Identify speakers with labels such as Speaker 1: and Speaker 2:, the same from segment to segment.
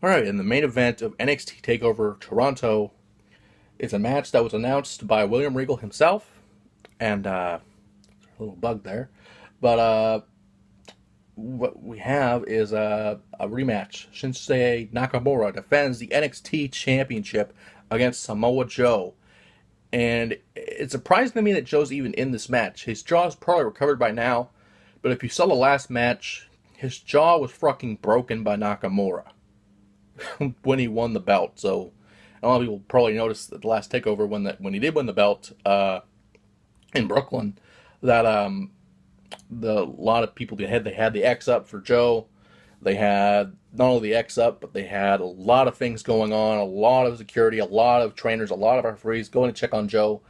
Speaker 1: Alright, in the main event of NXT Takeover Toronto, it's a match that was announced by William Regal himself, and a little bug there. But what we have is a rematch. Shinsuke Nakamura defends the NXT Championship against Samoa Joe. And it's surprising to me that Joe's even in this match. His jaw's probably recovered by now, but if you saw the last match, his jaw was fucking broken by Nakamura when he won the belt. So a lot of people probably noticed at the last takeover when he did win the belt in Brooklyn that a lot of people they had the X up for Joe. They had not only the X up, but they had a lot of things going on, a lot of security, a lot of trainers, a lot of referees going to check on Joe.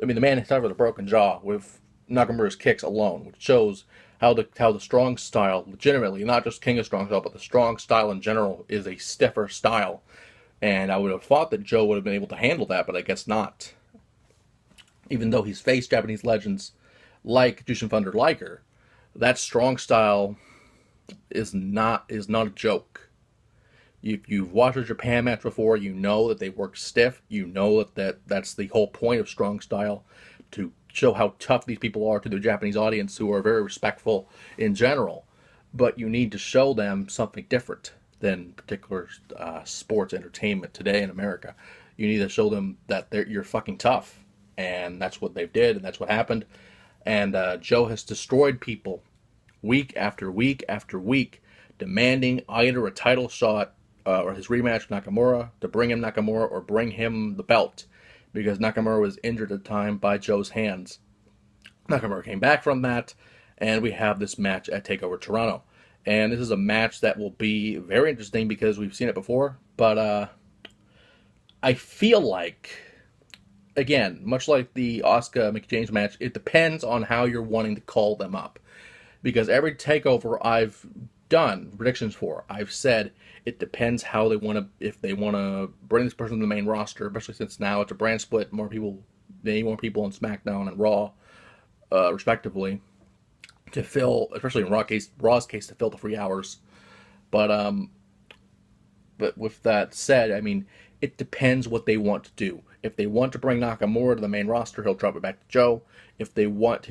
Speaker 1: I mean, the man suffered a broken jaw with Nakamura's kicks alone, which shows how the strong style, legitimately, not just King of Strong Style, but the strong style in general, is a stiffer style. And I would have thought that Joe would have been able to handle that, but I guess not. Even though he's faced Japanese legends like Jushin Thunder Liger, that strong style is not a joke. If you've watched a Japan match before, you know that they work stiff. You know that's the whole point of strong style, to show how tough these people are to the Japanese audience, who are very respectful in general. But you need to show them something different than particular sports entertainment today in America. You need to show them that you're fucking tough, and that's what they did, and that's what happened. And Joe has destroyed people week after week after week, demanding either a title shot or his rematch with Nakamura, to bring him Nakamura or bring him the belt, because Nakamura was injured at the time by Joe's hands. Nakamura came back from that, and we have this match at TakeOver Toronto. And this is a match that will be very interesting because we've seen it before, but I feel like, again, much like the Asuka Mickie James match, it depends on how you're wanting to call them up. Because every takeover I've done predictions for, I've said it depends how they want to, if they want to bring this person to the main roster, especially since now it's a brand split, more people on SmackDown and Raw, respectively, to fill, especially in Raw's case, to fill the 3 hours. But with that said, I mean, it depends what they want to do. If they want to bring Nakamura to the main roster, he'll drop it back to Joe. If they want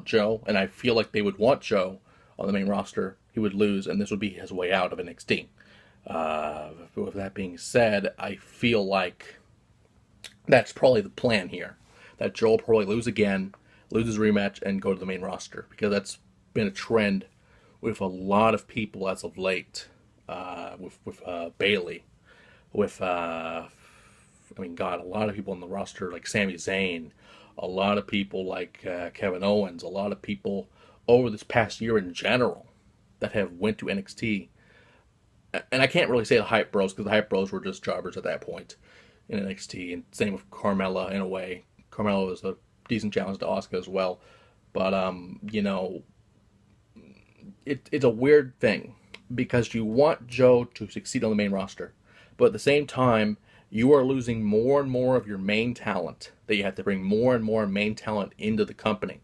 Speaker 1: Joe, and I feel like they would want Joe on the main roster, he would lose, and this would be his way out of NXT. With that being said, I feel like that's probably the plan here. That Joe will probably lose again, lose his rematch, and go to the main roster, because that's been a trend with a lot of people as of late. With Bailey, with a lot of people on the roster like Sami Zayn, a lot of people like Kevin Owens, a lot of people over this past year in general that have went to NXT. And I can't really say the Hype Bros, because the Hype Bros were just jobbers at that point in NXT. And same with Carmella in a way. Carmella was a decent challenge to Asuka as well. But, it's a weird thing, because you want Joe to succeed on the main roster. But at the same time, you are losing more and more of your main talent, that you have to bring more and more main talent into the company,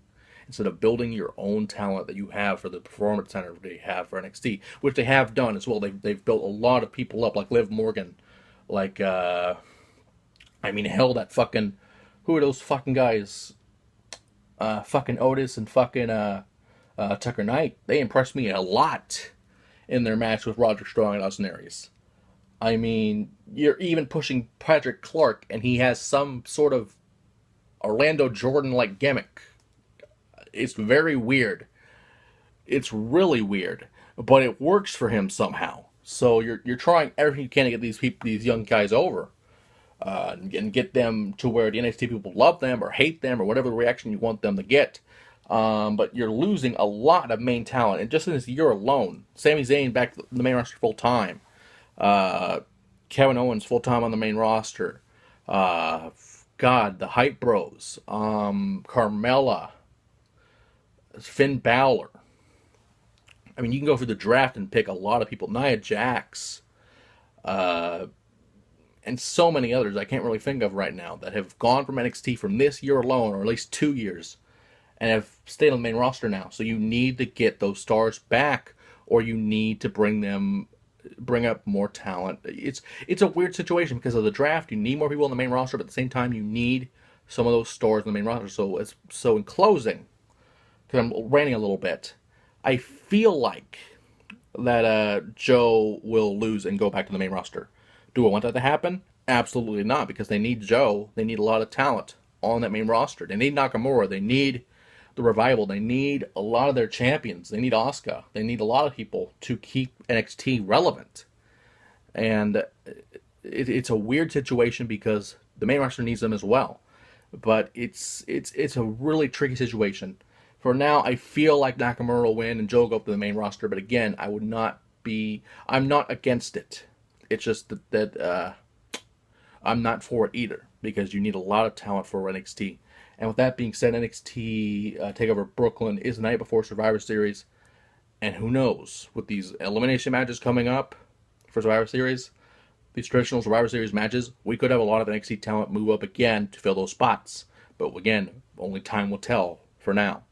Speaker 1: instead of building your own talent that you have for the Performance Center they have for NXT, which they have done as well. They've built a lot of people up, like Liv Morgan, like, that fucking, who are those fucking guys? Fucking Otis and fucking Tucker Knight. They impressed me a lot in their match with Roderick Strong and Austin Aries. I mean, you're even pushing Patrick Clark, and he has some sort of Orlando Jordan-like gimmick. It's very weird. It's really weird, but it works for him somehow. So you're trying everything you can to get these young guys over, and get them to where the NXT people love them or hate them or whatever the reaction you want them to get. But you're losing a lot of main talent, and just in this year alone, Sami Zayn back to the main roster full time. Kevin Owens full time on the main roster. The Hype Bros. Carmella. Finn Balor. I mean, you can go through the draft and pick a lot of people. Nia Jax. And so many others I can't really think of right now that have gone from NXT from this year alone, or at least 2 years, and have stayed on the main roster now. So you need to get those stars back, or you need to bring them bring up more talent. It's a weird situation because of the draft. You need more people in the main roster, but at the same time, you need some of those stars in the main roster. So in closing, because I'm ranting a little bit, I feel like that Joe will lose and go back to the main roster. Do I want that to happen? Absolutely not, because they need Joe. They need a lot of talent on that main roster. They need Nakamura. They need the Revival. They need a lot of their champions. They need Asuka. They need a lot of people to keep NXT relevant. And it's a weird situation because the main roster needs them as well. But it's a really tricky situation. For now, I feel like Nakamura will win and Joe will go up to the main roster. But again, I'm not against it. It's just that I'm not for it either, because you need a lot of talent for NXT. And with that being said, NXT Takeover Brooklyn is the night before Survivor Series. And who knows, with these elimination matches coming up for Survivor Series, these traditional Survivor Series matches, we could have a lot of NXT talent move up again to fill those spots. But again, only time will tell for now.